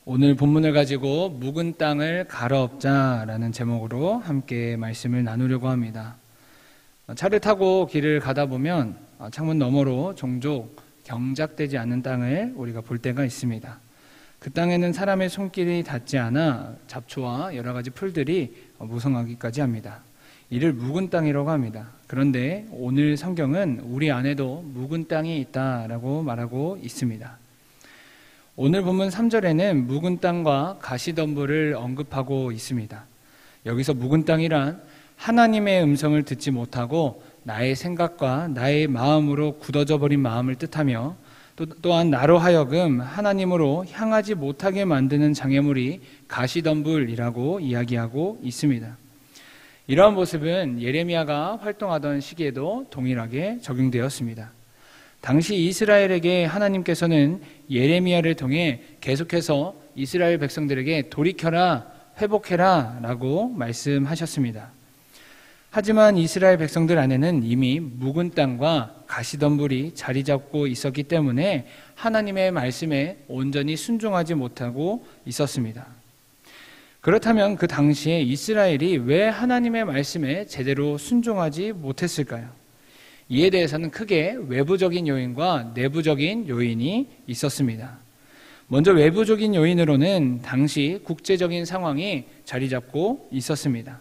오늘 본문을 가지고 묵은 땅을 갈아엎자라는 제목으로 함께 말씀을 나누려고 합니다. 차를 타고 길을 가다 보면 창문 너머로 종종 경작되지 않는 땅을 우리가 볼 때가 있습니다. 그 땅에는 사람의 손길이 닿지 않아 잡초와 여러 가지 풀들이 무성하기까지 합니다. 이를 묵은 땅이라고 합니다. 그런데 오늘 성경은 우리 안에도 묵은 땅이 있다라고 말하고 있습니다. 오늘 본문 3절에는 묵은 땅과 가시덤불을 언급하고 있습니다. 여기서 묵은 땅이란 하나님의 음성을 듣지 못하고 나의 생각과 나의 마음으로 굳어져 버린 마음을 뜻하며 또한 나로 하여금 하나님으로 향하지 못하게 만드는 장애물이 가시덤불이라고 이야기하고 있습니다. 이러한 모습은 예레미야가 활동하던 시기에도 동일하게 적용되었습니다. 당시 이스라엘에게 하나님께서는 예레미야를 통해 계속해서 이스라엘 백성들에게 돌이켜라, 회복해라 라고 말씀하셨습니다. 하지만 이스라엘 백성들 안에는 이미 묵은 땅과 가시덤불이 자리 잡고 있었기 때문에 하나님의 말씀에 온전히 순종하지 못하고 있었습니다. 그렇다면 그 당시에 이스라엘이 왜 하나님의 말씀에 제대로 순종하지 못했을까요? 이에 대해서는 크게 외부적인 요인과 내부적인 요인이 있었습니다. 먼저 외부적인 요인으로는 당시 국제적인 상황이 자리 잡고 있었습니다.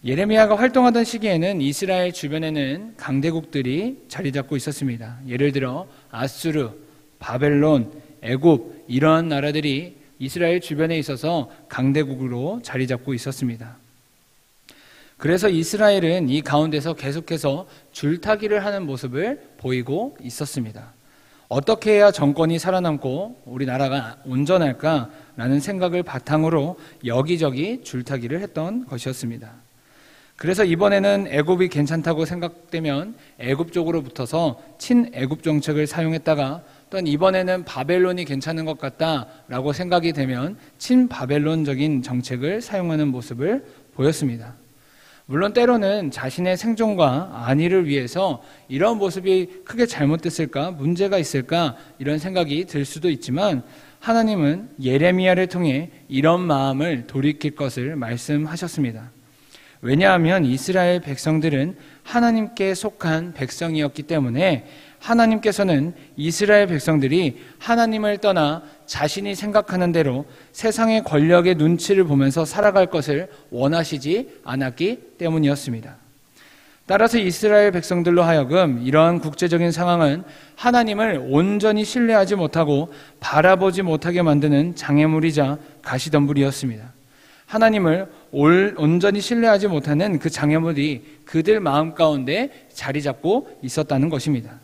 예레미야가 활동하던 시기에는 이스라엘 주변에는 강대국들이 자리 잡고 있었습니다. 예를 들어 아수르, 바벨론, 애굽 이러한 나라들이 이스라엘 주변에 있어서 강대국으로 자리 잡고 있었습니다. 그래서 이스라엘은 이 가운데서 계속해서 줄타기를 하는 모습을 보이고 있었습니다. 어떻게 해야 정권이 살아남고 우리나라가 온전할까라는 생각을 바탕으로 여기저기 줄타기를 했던 것이었습니다. 그래서 이번에는 애굽이 괜찮다고 생각되면 애굽 쪽으로 붙어서 친애굽 정책을 사용했다가 또한 이번에는 바벨론이 괜찮은 것 같다라고 생각이 되면 친바벨론적인 정책을 사용하는 모습을 보였습니다. 물론 때로는 자신의 생존과 안위를 위해서 이런 모습이 크게 잘못됐을까, 문제가 있을까 이런 생각이 들 수도 있지만 하나님은 예레미야를 통해 이런 마음을 돌이킬 것을 말씀하셨습니다. 왜냐하면 이스라엘 백성들은 하나님께 속한 백성이었기 때문에 하나님께서는 이스라엘 백성들이 하나님을 떠나 자신이 생각하는 대로 세상의 권력의 눈치를 보면서 살아갈 것을 원하시지 않았기 때문이었습니다. 따라서 이스라엘 백성들로 하여금 이러한 국제적인 상황은 하나님을 온전히 신뢰하지 못하고 바라보지 못하게 만드는 장애물이자 가시덤불이었습니다. 하나님을 온전히 신뢰하지 못하는 그 장애물이 그들 마음 가운데 자리 잡고 있었다는 것입니다.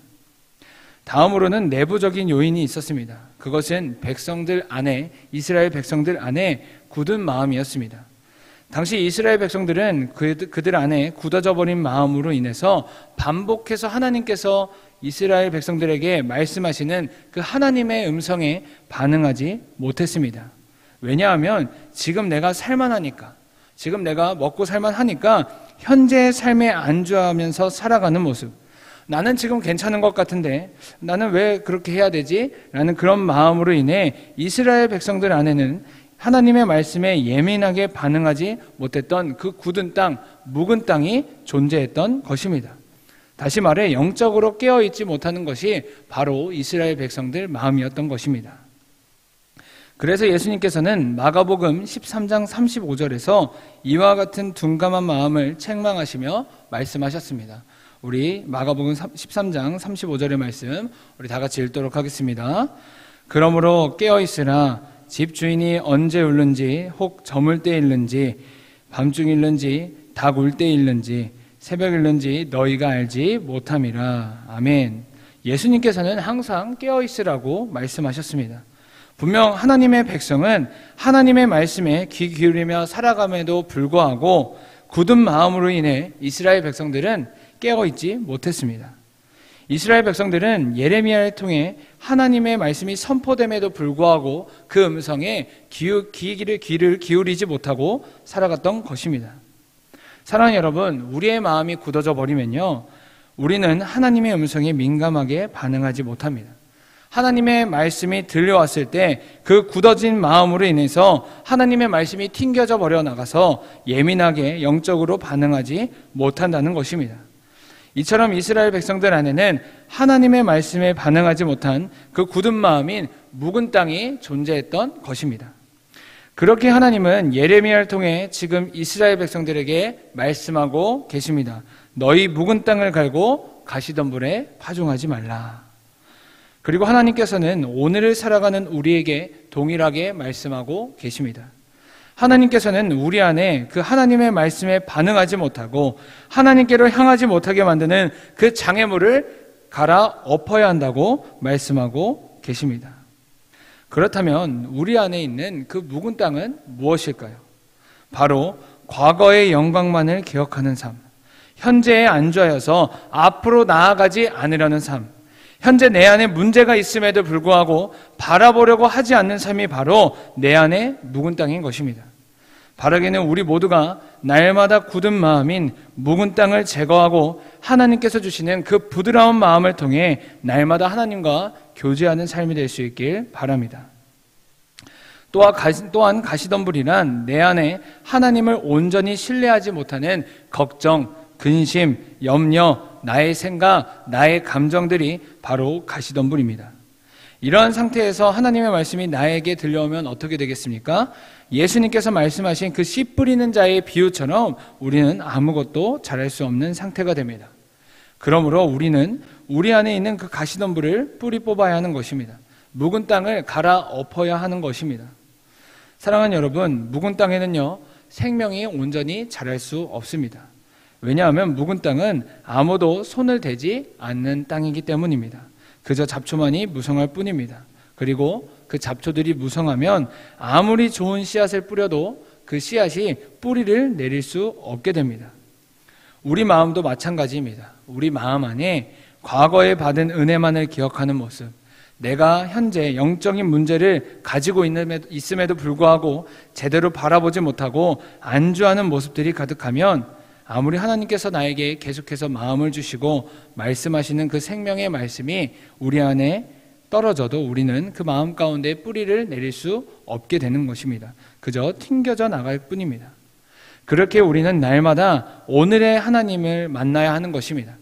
다음으로는 내부적인 요인이 있었습니다. 그것은 백성들 안에, 이스라엘 백성들 안에 굳은 마음이었습니다. 당시 이스라엘 백성들은 그들 안에 굳어져 버린 마음으로 인해서 반복해서 하나님께서 이스라엘 백성들에게 말씀하시는 그 하나님의 음성에 반응하지 못했습니다. 왜냐하면 지금 내가 살만하니까, 지금 내가 먹고 살만하니까 현재의 삶에 안주하면서 살아가는 모습, 나는 지금 괜찮은 것 같은데 나는 왜 그렇게 해야 되지? 라는 그런 마음으로 인해 이스라엘 백성들 안에는 하나님의 말씀에 예민하게 반응하지 못했던 그 굳은 땅, 묵은 땅이 존재했던 것입니다. 다시 말해 영적으로 깨어있지 못하는 것이 바로 이스라엘 백성들 마음이었던 것입니다. 그래서 예수님께서는 마가복음 13장 35절에서 이와 같은 둔감한 마음을 책망하시며 말씀하셨습니다. 우리 마가복음 13장 35절의 말씀 우리 다 같이 읽도록 하겠습니다. 그러므로 깨어있으라. 집주인이 언제 울는지, 혹 저물 때 일는지, 밤중 일는지, 닭 울 때 일는지, 새벽 일는지 너희가 알지 못함이라. 아멘. 예수님께서는 항상 깨어있으라고 말씀하셨습니다. 분명 하나님의 백성은 하나님의 말씀에 귀 기울이며 살아감에도 불구하고 굳은 마음으로 인해 이스라엘 백성들은 깨어있지 못했습니다. 이스라엘 백성들은 예레미야를 통해 하나님의 말씀이 선포됨에도 불구하고 그 음성에 귀를 기울이지 못하고 살아갔던 것입니다. 사랑하는 여러분, 우리의 마음이 굳어져 버리면요, 우리는 하나님의 음성에 민감하게 반응하지 못합니다. 하나님의 말씀이 들려왔을 때 그 굳어진 마음으로 인해서 하나님의 말씀이 튕겨져 버려 나가서 예민하게 영적으로 반응하지 못한다는 것입니다. 이처럼 이스라엘 백성들 안에는 하나님의 말씀에 반응하지 못한 그 굳은 마음인 묵은 땅이 존재했던 것입니다. 그렇게 하나님은 예레미야를 통해 지금 이스라엘 백성들에게 말씀하고 계십니다. 너희 묵은 땅을 갈고 가시덤불에 파종하지 말라. 그리고 하나님께서는 오늘을 살아가는 우리에게 동일하게 말씀하고 계십니다. 하나님께서는 우리 안에 그 하나님의 말씀에 반응하지 못하고 하나님께로 향하지 못하게 만드는 그 장애물을 갈아 엎어야 한다고 말씀하고 계십니다. 그렇다면 우리 안에 있는 그 묵은 땅은 무엇일까요? 바로 과거의 영광만을 기억하는 삶, 현재에 안주하여서 앞으로 나아가지 않으려는 삶, 현재 내 안에 문제가 있음에도 불구하고 바라보려고 하지 않는 삶이 바로 내 안에 묵은 땅인 것입니다. 바라기는 우리 모두가 날마다 굳은 마음인 묵은 땅을 제거하고 하나님께서 주시는 그 부드러운 마음을 통해 날마다 하나님과 교제하는 삶이 될 수 있길 바랍니다. 또한 가시덤불이란 내 안에 하나님을 온전히 신뢰하지 못하는 걱정, 근심, 염려, 나의 생각, 나의 감정들이 바로 가시덤불입니다. 이러한 상태에서 하나님의 말씀이 나에게 들려오면 어떻게 되겠습니까? 예수님께서 말씀하신 그 씨 뿌리는 자의 비유처럼 우리는 아무것도 잘할 수 없는 상태가 됩니다. 그러므로 우리는 우리 안에 있는 그 가시덤불을 뿌리 뽑아야 하는 것입니다. 묵은 땅을 갈아 엎어야 하는 것입니다. 사랑하는 여러분, 묵은 땅에는요, 생명이 온전히 자랄 수 없습니다. 왜냐하면 묵은 땅은 아무도 손을 대지 않는 땅이기 때문입니다. 그저 잡초만이 무성할 뿐입니다. 그리고 그 잡초들이 무성하면 아무리 좋은 씨앗을 뿌려도 그 씨앗이 뿌리를 내릴 수 없게 됩니다. 우리 마음도 마찬가지입니다. 우리 마음 안에 과거에 받은 은혜만을 기억하는 모습, 내가 현재 영적인 문제를 가지고 있음에도 불구하고 제대로 바라보지 못하고 안주하는 모습들이 가득하면 아무리 하나님께서 나에게 계속해서 마음을 주시고 말씀하시는 그 생명의 말씀이 우리 안에 떨어져도 우리는 그 마음 가운데 뿌리를 내릴 수 없게 되는 것입니다. 그저 튕겨져 나갈 뿐입니다. 그렇게 우리는 날마다 오늘의 하나님을 만나야 하는 것입니다.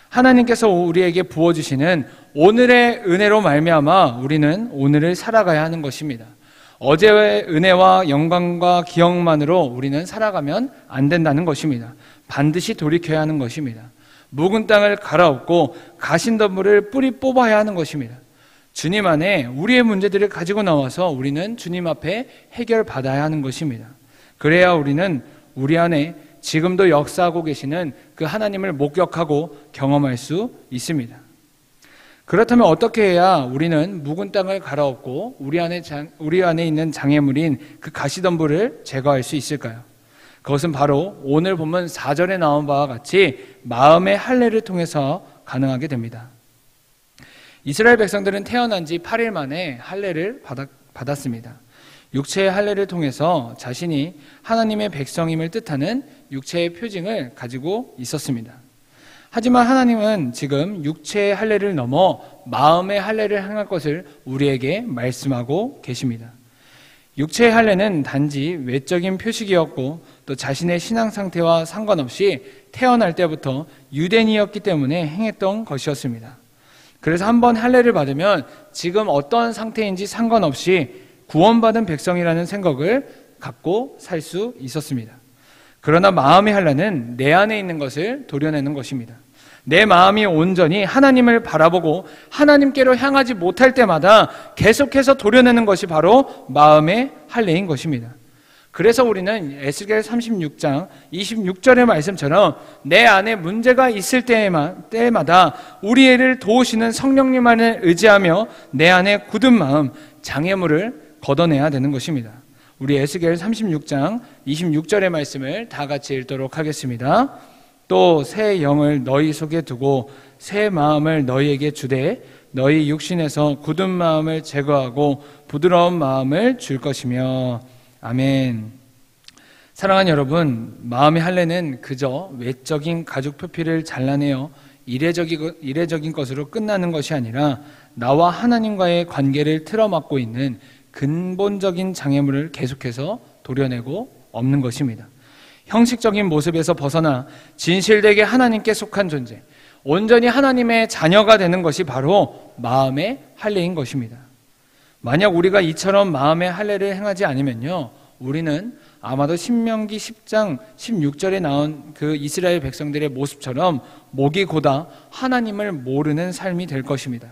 하나님께서 우리에게 부어주시는 오늘의 은혜로 말미암아 우리는 오늘을 살아가야 하는 것입니다. 어제의 은혜와 영광과 기억만으로 우리는 살아가면 안 된다는 것입니다. 반드시 돌이켜야 하는 것입니다. 묵은 땅을 갈아엎고 가시덤불을 뿌리 뽑아야 하는 것입니다. 주님 안에 우리의 문제들을 가지고 나와서 우리는 주님 앞에 해결받아야 하는 것입니다. 그래야 우리는 우리 안에 지금도 역사하고 계시는 그 하나님을 목격하고 경험할 수 있습니다. 그렇다면 어떻게 해야 우리는 묵은 땅을 갈아엎고 우리 안에 있는 장애물인 그 가시덤불을 제거할 수 있을까요? 그것은 바로 오늘 본문 4절에 나온 바와 같이 마음의 할례를 통해서 가능하게 됩니다. 이스라엘 백성들은 태어난 지 8일 만에 할례를 받았습니다. 육체의 할례를 통해서 자신이 하나님의 백성임을 뜻하는 육체의 표징을 가지고 있었습니다. 하지만 하나님은 지금 육체의 할례를 넘어 마음의 할례를 행할 것을 우리에게 말씀하고 계십니다. 육체의 할례는 단지 외적인 표식이었고 또 자신의 신앙 상태와 상관없이 태어날 때부터 유대인이었기 때문에 행했던 것이었습니다. 그래서 한번 할례를 받으면 지금 어떤 상태인지 상관없이 구원받은 백성이라는 생각을 갖고 살 수 있었습니다. 그러나 마음의 할례는 내 안에 있는 것을 도려내는 것입니다. 내 마음이 온전히 하나님을 바라보고 하나님께로 향하지 못할 때마다 계속해서 도려내는 것이 바로 마음의 할례인 것입니다. 그래서 우리는 에스겔 36장 26절의 말씀처럼 내 안에 문제가 있을 때마다 우리를 도우시는 성령님만을 의지하며 내 안에 굳은 마음, 장애물을 걷어내야 되는 것입니다. 우리 에스겔 36장 26절의 말씀을 다 같이 읽도록 하겠습니다. 또 새 영을 너희 속에 두고 새 마음을 너희에게 주되 너희 육신에서 굳은 마음을 제거하고 부드러운 마음을 줄 것이며. 아멘. 사랑하는 여러분, 마음의 할례는 그저 외적인 가죽 표피를 잘라내어 이례적인 것으로 끝나는 것이 아니라 나와 하나님과의 관계를 틀어막고 있는 근본적인 장애물을 계속해서 도려내고 없는 것입니다. 형식적인 모습에서 벗어나 진실되게 하나님께 속한 존재, 온전히 하나님의 자녀가 되는 것이 바로 마음의 할례인 것입니다. 만약 우리가 이처럼 마음의 할례를 행하지 않으면요, 우리는 아마도 신명기 10장 16절에 나온 그 이스라엘 백성들의 모습처럼 목이 고다 하나님을 모르는 삶이 될 것입니다.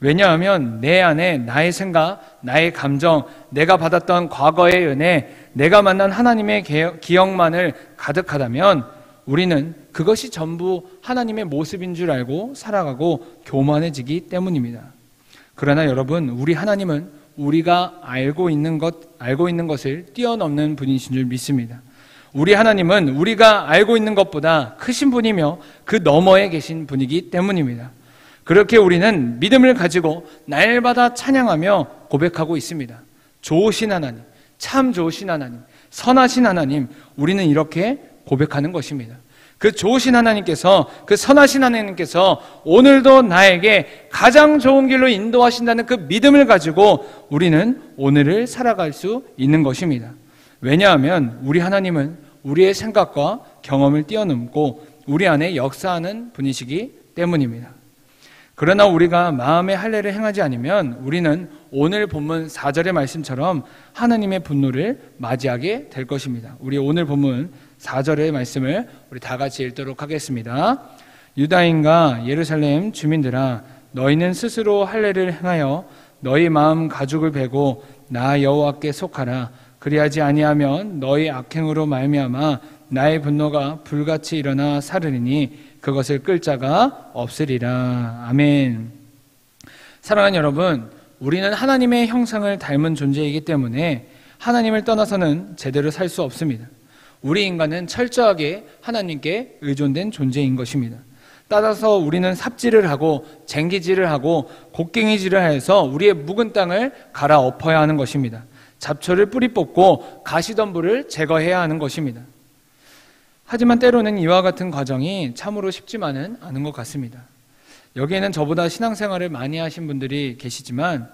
왜냐하면 내 안에 나의 생각, 나의 감정, 내가 받았던 과거의 은혜, 내가 만난 하나님의 기억만을 가득하다면 우리는 그것이 전부 하나님의 모습인 줄 알고 살아가고 교만해지기 때문입니다. 그러나 여러분, 우리 하나님은 우리가 알고 있는 것을 뛰어넘는 분이신 줄 믿습니다. 우리 하나님은 우리가 알고 있는 것보다 크신 분이며 그 너머에 계신 분이기 때문입니다. 그렇게 우리는 믿음을 가지고 날마다 찬양하며 고백하고 있습니다. 좋으신 하나님, 참 좋으신 하나님, 선하신 하나님, 우리는 이렇게 고백하는 것입니다. 그 좋으신 하나님께서, 그 선하신 하나님께서 오늘도 나에게 가장 좋은 길로 인도하신다는 그 믿음을 가지고 우리는 오늘을 살아갈 수 있는 것입니다. 왜냐하면 우리 하나님은 우리의 생각과 경험을 뛰어넘고 우리 안에 역사하는 분이시기 때문입니다. 그러나 우리가 마음의 할례를 행하지 않으면 우리는 오늘 본문 4절의 말씀처럼 하나님의 분노를 맞이하게 될 것입니다. 우리 오늘 본문 4절의 말씀을 우리 다 같이 읽도록 하겠습니다. 유다인과 예루살렘 주민들아, 너희는 스스로 할례를 행하여 너희 마음 가죽을 베고 나 여호와께 속하라. 그리하지 아니하면 너희 악행으로 말미암아 나의 분노가 불같이 일어나 사르리니 그것을 끌 자가 없으리라. 아멘. 사랑하는 여러분, 우리는 하나님의 형상을 닮은 존재이기 때문에 하나님을 떠나서는 제대로 살 수 없습니다. 우리 인간은 철저하게 하나님께 의존된 존재인 것입니다. 따라서 우리는 삽질을 하고 쟁기질을 하고 곡괭이질을 해서 우리의 묵은 땅을 갈아엎어야 하는 것입니다. 잡초를 뿌리 뽑고 가시덤불을 제거해야 하는 것입니다. 하지만 때로는 이와 같은 과정이 참으로 쉽지만은 않은 것 같습니다. 여기에는 저보다 신앙생활을 많이 하신 분들이 계시지만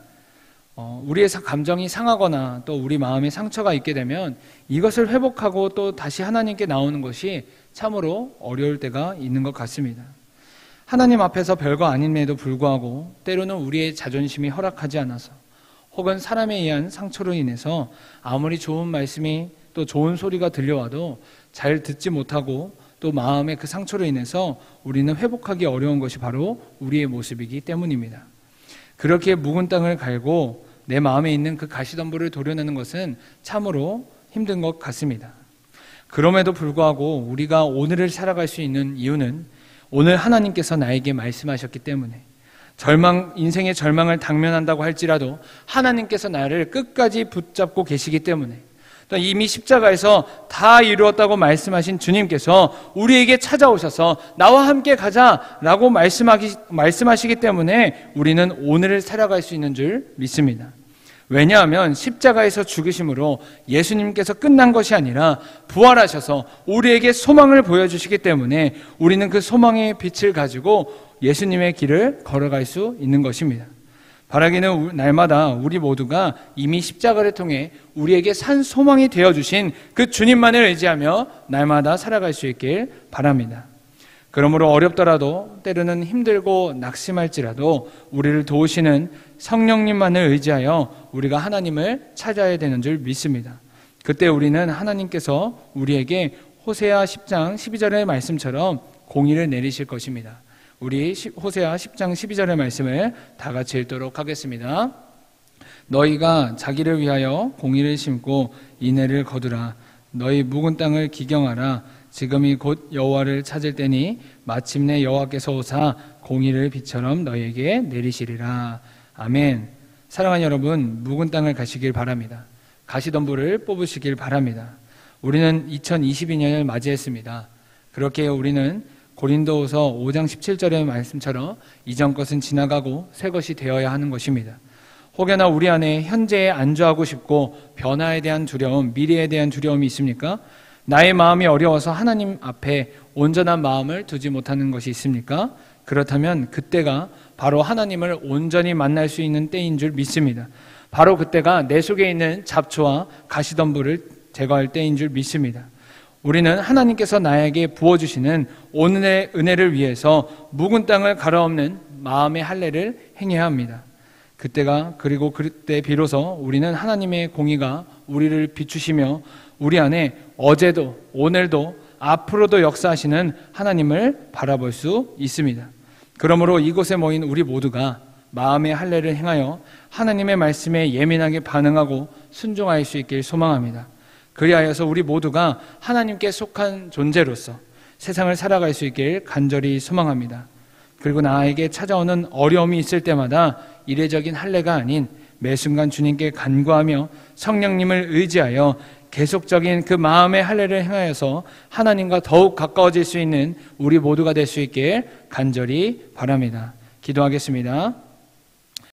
우리의 감정이 상하거나 또 우리 마음에 상처가 있게 되면 이것을 회복하고 또 다시 하나님께 나오는 것이 참으로 어려울 때가 있는 것 같습니다. 하나님 앞에서 별거 아님에도 불구하고 때로는 우리의 자존심이 허락하지 않아서 혹은 사람에 의한 상처로 인해서 아무리 좋은 말씀이 또 좋은 소리가 들려와도 잘 듣지 못하고 또 마음의 그 상처로 인해서 우리는 회복하기 어려운 것이 바로 우리의 모습이기 때문입니다. 그렇게 묵은 땅을 갈고 내 마음에 있는 그 가시덤불을 도려내는 것은 참으로 힘든 것 같습니다. 그럼에도 불구하고 우리가 오늘을 살아갈 수 있는 이유는 오늘 하나님께서 나에게 말씀하셨기 때문에, 인생의 절망을 당면한다고 할지라도 하나님께서 나를 끝까지 붙잡고 계시기 때문에, 또 이미 십자가에서 다 이루었다고 말씀하신 주님께서 우리에게 찾아오셔서 나와 함께 가자라고 말씀하시기 때문에 우리는 오늘을 살아갈 수 있는 줄 믿습니다. 왜냐하면 십자가에서 죽으심으로 예수님께서 끝난 것이 아니라 부활하셔서 우리에게 소망을 보여주시기 때문에 우리는 그 소망의 빛을 가지고 예수님의 길을 걸어갈 수 있는 것입니다. 바라기는 날마다 우리 모두가 이미 십자가를 통해 우리에게 산 소망이 되어주신 그 주님만을 의지하며 날마다 살아갈 수 있길 바랍니다. 그러므로 어렵더라도 때로는 힘들고 낙심할지라도 우리를 도우시는 성령님만을 의지하여 우리가 하나님을 찾아야 되는 줄 믿습니다. 그때 우리는 하나님께서 우리에게 호세아 10장 12절의 말씀처럼 공의를 내리실 것입니다. 우리 호세아 10장 12절의 말씀을 다 같이 읽도록 하겠습니다. 너희가 자기를 위하여 공의를 심고 인애를 거두라. 너희 묵은 땅을 기경하라. 지금이 곧 여호와를 찾을 때니 마침내 여호와께서 오사 공의를 비처럼 너희에게 내리시리라. 아멘. 사랑하는 여러분, 묵은 땅을 가시길 바랍니다. 가시덤불을 뽑으시길 바랍니다. 우리는 2022년을 맞이했습니다. 그렇게 우리는 고린도후서 5장 17절의 말씀처럼 이전 것은 지나가고 새 것이 되어야 하는 것입니다. 혹여나 우리 안에 현재에 안주하고 싶고 변화에 대한 두려움, 미래에 대한 두려움이 있습니까? 나의 마음이 어려워서 하나님 앞에 온전한 마음을 두지 못하는 것이 있습니까? 그렇다면 그때가 바로 하나님을 온전히 만날 수 있는 때인 줄 믿습니다. 바로 그때가 내 속에 있는 잡초와 가시덤불을 제거할 때인 줄 믿습니다. 우리는 하나님께서 나에게 부어주시는 오늘의 은혜를 위해서 묵은 땅을 갈아엎는 마음의 할례를 행해야 합니다. 그리고 그때 비로소 우리는 하나님의 공의가 우리를 비추시며 우리 안에 어제도 오늘도 앞으로도 역사하시는 하나님을 바라볼 수 있습니다. 그러므로 이곳에 모인 우리 모두가 마음의 할례를 행하여 하나님의 말씀에 예민하게 반응하고 순종할 수 있길 소망합니다. 그리하여서 우리 모두가 하나님께 속한 존재로서 세상을 살아갈 수 있길 간절히 소망합니다. 그리고 나에게 찾아오는 어려움이 있을 때마다 이례적인 할례가 아닌 매 순간 주님께 간구하며 성령님을 의지하여 계속적인 그 마음의 할례를 행하여서 하나님과 더욱 가까워질 수 있는 우리 모두가 될 수 있길 간절히 바랍니다. 기도하겠습니다.